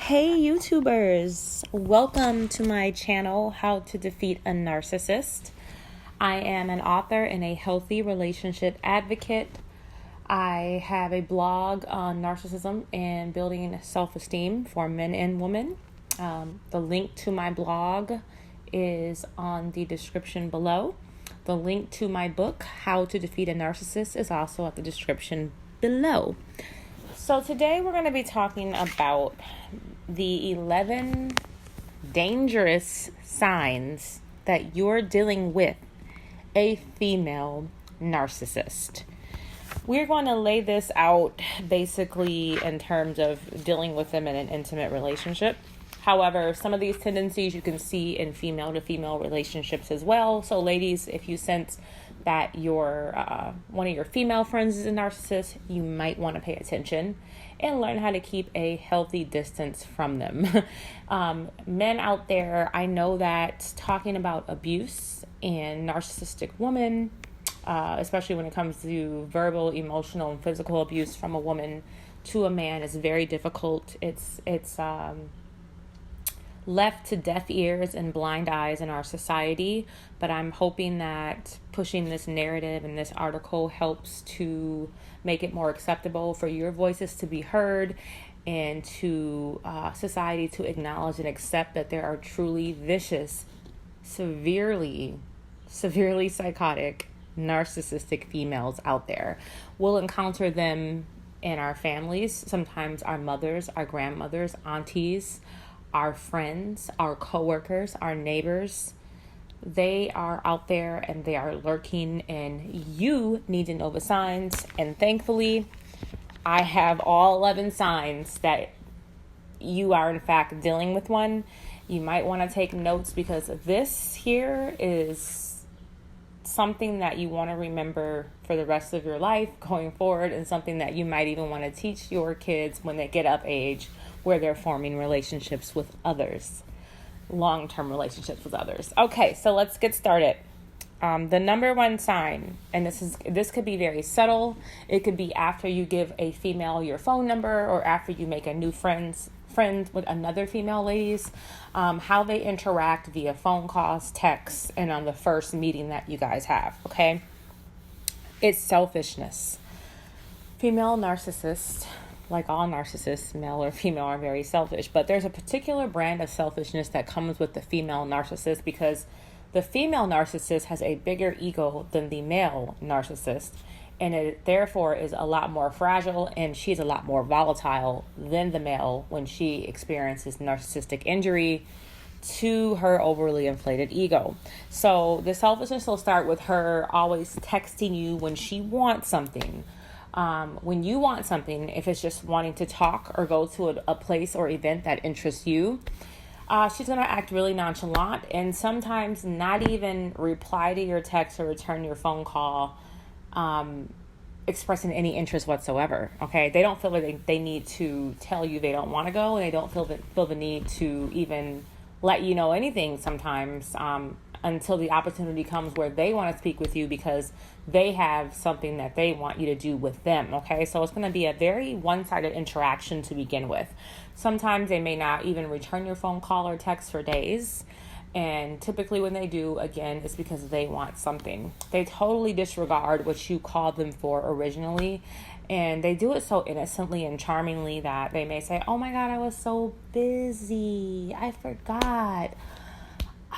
Hey YouTubers, welcome to my channel, How to Defeat a Narcissist. I am an author and a healthy relationship advocate. I have a blog on narcissism and building self-esteem for men and women. The link to my blog is on the description below. The link to my book, How to Defeat a Narcissist, is also at the description below. So today we're going to be talking about the 11 dangerous signs that you're dealing with a female narcissist. We're going to lay this out basically in terms of dealing with them in an intimate relationship. However, some of these tendencies you can see in female-to-female relationships as well. So ladies, if you sense that your one of your female friends is a narcissist, you might want to pay attention and learn how to keep a healthy distance from them. Men out there, I know that talking about abuse and narcissistic women, especially when it comes to verbal, emotional, and physical abuse from a woman to a man, is very difficult. It's left to deaf ears and blind eyes in our society, but I'm hoping that pushing this narrative and this article helps to make it more acceptable for your voices to be heard and to society to acknowledge and accept that there are truly vicious, severely psychotic, narcissistic females out there. We'll encounter them in our families, sometimes our mothers, our grandmothers, aunties, our friends, our coworkers, our neighbors. They are out there and they are lurking, and you need to know the signs. And thankfully, I have all 11 signs that you are in fact dealing with one. You might want to take notes because this here is something that you want to remember for the rest of your life going forward, and something that you might even want to teach your kids when they get of age, where they're forming relationships with others, long-term relationships with others. Okay, so let's get started. The number one sign, and this could be very subtle. It could be after you give a female your phone number, or after you make a new friend with another female ladies, how they interact via phone calls, texts, and on the first meeting that you guys have, okay? It's selfishness. Female narcissists, like all narcissists, male or female, are very selfish. But there's a particular brand of selfishness that comes with the female narcissist, because the female narcissist has a bigger ego than the male narcissist. And it therefore is a lot more fragile, and she's a lot more volatile than the male when she experiences narcissistic injury to her overly inflated ego. So the selfishness will start with her always texting you when she wants something. When you want something, if it's just wanting to talk or go to a place or event that interests you, she's going to act really nonchalant and sometimes not even reply to your text or return your phone call, expressing any interest whatsoever. Okay. They don't feel like they need to tell you they don't want to go, and they don't feel the need to even let you know anything sometimes, until the opportunity comes where they want to speak with you because they have something that they want you to do with them, okay? So it's going to be a very one-sided interaction to begin with. Sometimes they may not even return your phone call or text for days, and typically when they do, again, it's because they want something. They totally disregard what you called them for originally, and they do it so innocently and charmingly that they may say, "Oh my God, I was so busy. I forgot.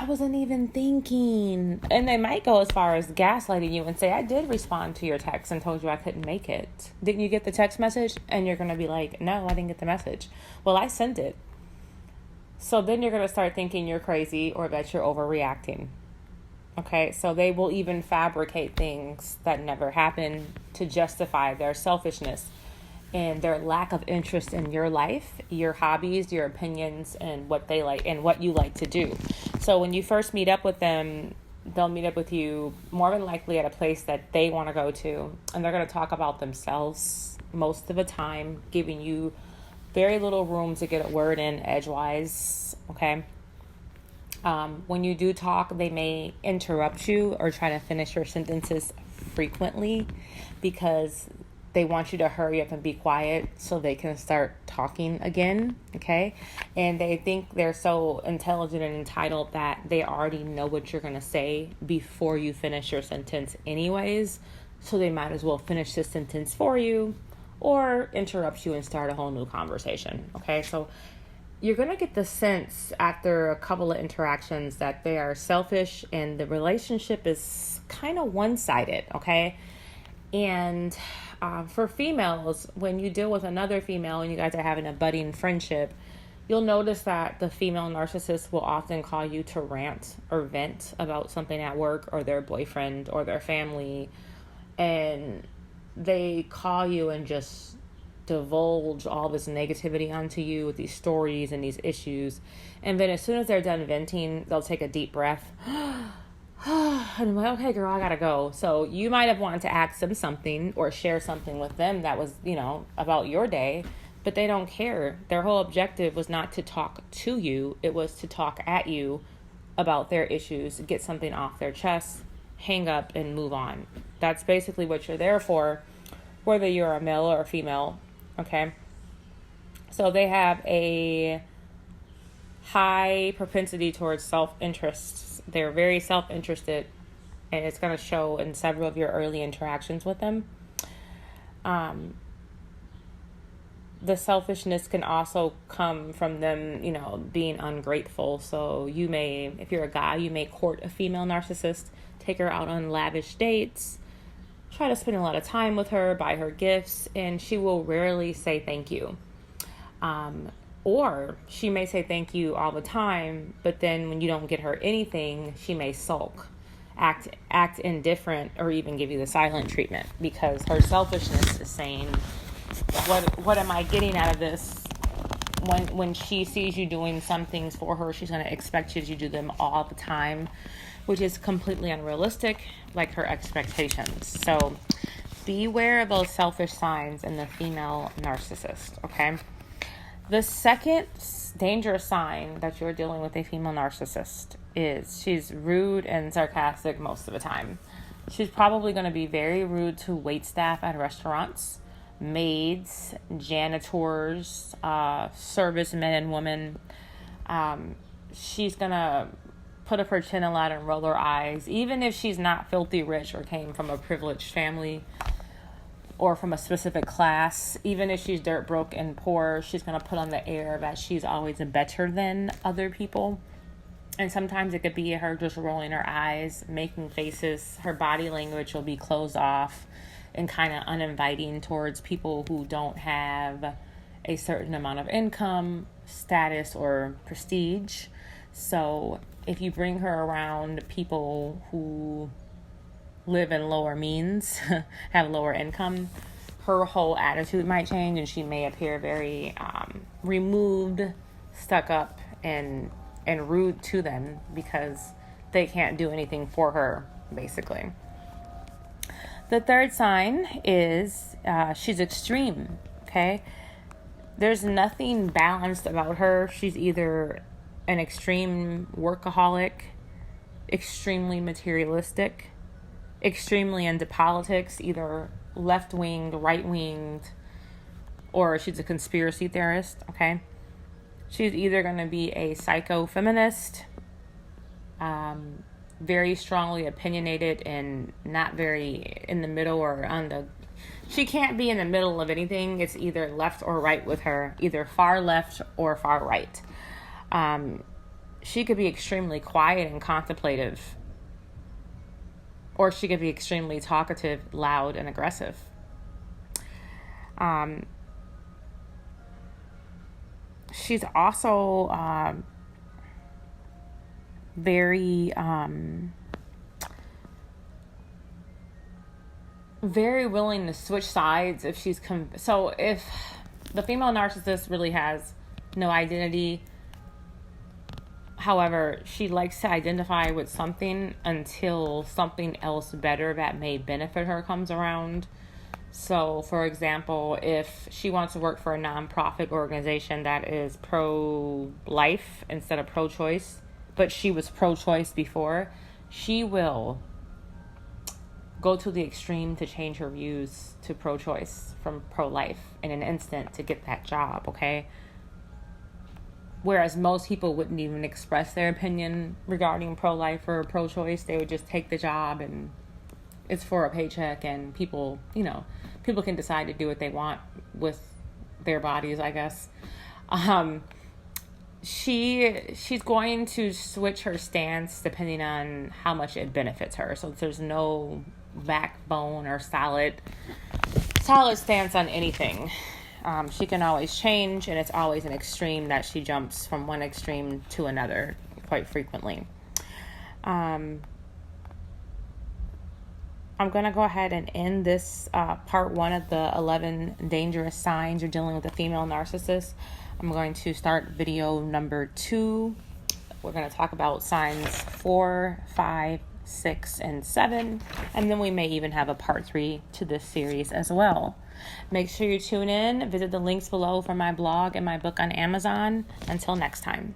I wasn't even thinking." And they might go as far as gaslighting you and say, "I did respond to your text and told you I couldn't make it. Didn't you get the text message?" And you're going to be like, "No, I didn't get the message." "Well, I sent it." So then you're going to start thinking you're crazy or that you're overreacting. Okay, so they will even fabricate things that never happen to justify their selfishness and their lack of interest in your life, your hobbies, your opinions, and what they like and what you like to do. So when you first meet up with them, they'll meet up with you more than likely at a place that they want to go to, and they're going to talk about themselves most of the time, giving you very little room to get a word in edgewise, okay? When you do talk, they may interrupt you or try to finish your sentences frequently because they want you to hurry up and be quiet so they can start talking again, okay? And they think they're so intelligent and entitled that they already know what you're going to say before you finish your sentence anyways. So they might as well finish the sentence for you or interrupt you and start a whole new conversation, okay? So you're going to get the sense after a couple of interactions that they are selfish and the relationship is kind of one-sided, okay? And for females, when you deal with another female and you guys are having a budding friendship, you'll notice that the female narcissist will often call you to rant or vent about something at work or their boyfriend or their family. And they call you and just divulge all this negativity onto you with these stories and these issues. And then as soon as they're done venting, they'll take a deep breath. And I'm like, okay, girl, I gotta go. So you might have wanted to ask them something or share something with them that was, about your day, but they don't care. Their whole objective was not to talk to you. It was to talk at you about their issues, get something off their chest, hang up, and move on. That's basically what you're there for, whether you're a male or a female, okay? So they have a high propensity towards self-interest. They're very self-interested, and it's going to show in several of your early interactions with them. The selfishness can also come from them, being ungrateful. So you may, if you're a guy, you may court a female narcissist, take her out on lavish dates, try to spend a lot of time with her, buy her gifts, and she will rarely say thank you. Or she may say thank you all the time, but then when you don't get her anything, she may sulk, act indifferent, or even give you the silent treatment because her selfishness is saying, what am I getting out of this? When she sees you doing some things for her, she's going to expect you to do them all the time, which is completely unrealistic, like her expectations. So beware of those selfish signs in the female narcissist, okay? The second dangerous sign that you're dealing with a female narcissist is she's rude and sarcastic most of the time. She's probably going to be very rude to waitstaff at restaurants, maids, janitors, servicemen and women. She's going to put up her chin a lot and roll her eyes, even if she's not filthy rich or came from a privileged family or from a specific class. Even if she's dirt broke and poor, she's going to put on the air that she's always better than other people. And sometimes it could be her just rolling her eyes, making faces. Her body language will be closed off and kind of uninviting towards people who don't have a certain amount of income, status, or prestige. So if you bring her around people who live in lower means, have lower income, her whole attitude might change and she may appear very removed, stuck up, and rude to them because they can't do anything for her, basically. The third sign is she's extreme, okay? There's nothing balanced about her. She's either an extreme workaholic, extremely materialistic, extremely into politics, either left-winged, right-winged, or she's a conspiracy theorist, okay? She's either going to be a psycho-feminist, very strongly opinionated and not very in the middle or on the... She can't be in the middle of anything. It's either left or right with her, either far left or far right. She could be extremely quiet and contemplative, or she could be extremely talkative, loud, and aggressive. She's also very willing to switch sides if she's... So if the female narcissist really has no identity, however, she likes to identify with something until something else better that may benefit her comes around. So, for example, if she wants to work for a nonprofit organization that is pro-life instead of pro-choice, but she was pro-choice before, she will go to the extreme to change her views to pro-choice from pro-life in an instant to get that job, okay? Whereas most people wouldn't even express their opinion regarding pro-life or pro-choice. They would just take the job, and it's for a paycheck, and people can decide to do what they want with their bodies, I guess. She's going to switch her stance depending on how much it benefits her. So there's no backbone or solid stance on anything. She can always change, and it's always an extreme that she jumps from one extreme to another quite frequently. I'm going to go ahead and end this part 1 of the 11 dangerous signs you're dealing with a female narcissist. I'm going to start video number 2. We're going to talk about signs 4, 5, 6, and 7. And then we may even have a part 3 to this series as well. Make sure you tune in. Visit the links below for my blog and my book on Amazon. Until next time.